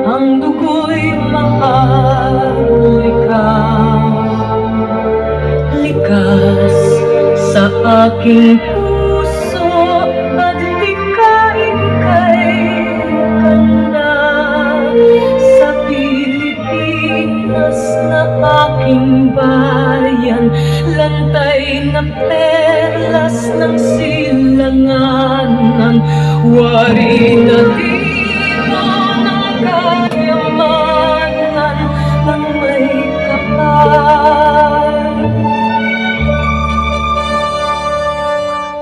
ang dugo'y maharlikang likas sa aking puso at likain kay kanda sa Pilipinas na aking bayan, lantay na perlas ng silanganan, wari na dito ng kayamanan ng may kapal.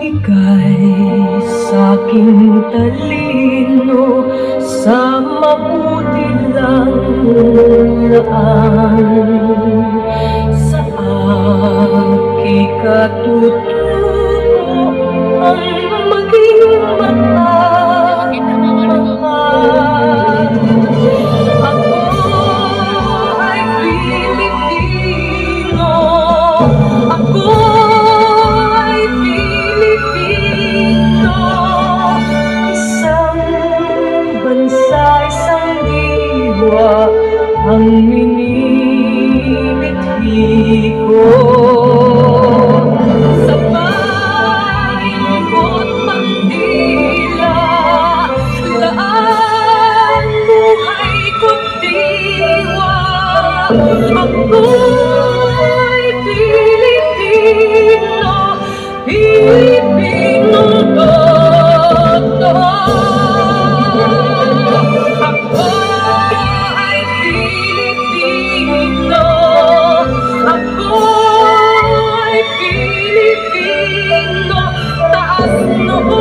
Ika'y sa'king talino sa mabuti lang laan, sa aking katutubo ang maging mapagmahal. Ako ay Pilipino, ako ay Pilipino, isang bansa, isang diwa ang minimithi ko. Sa bayang ko't bandila, laan buhay ko't diwa. Ako ay Pilipino, Pilipinong totoo. Ako ay Pilipino, ako ay Pilipino, taas noo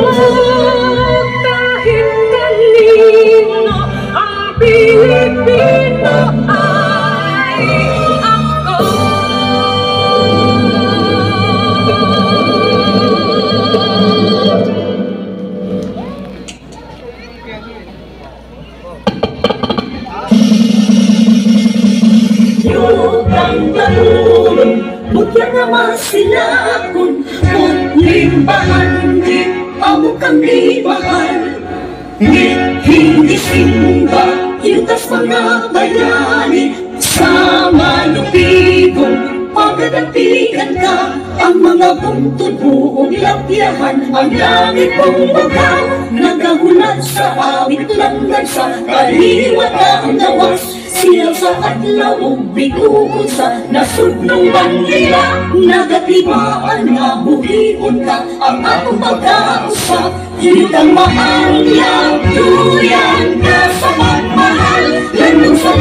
kahit kanino, ang Pilipino ay ako. Yugang talong, bukya naman sila kung limbahan, di amo kami mahal. Hindi simba, yutas mga bayani, sa malupigong pagdapigan ka. Ang mga buntod buong lapyahan, ang langit mong bagaw, nagahulat sa awit landan sa kaliwat ang gawas. Siyaw sa adlaw, biguon sa nasudnong bandila, nagatibaan nga buhion ka ang akong pagkausap. Yun ang maangyaw, tuyan ka sa pagmahal, landong sa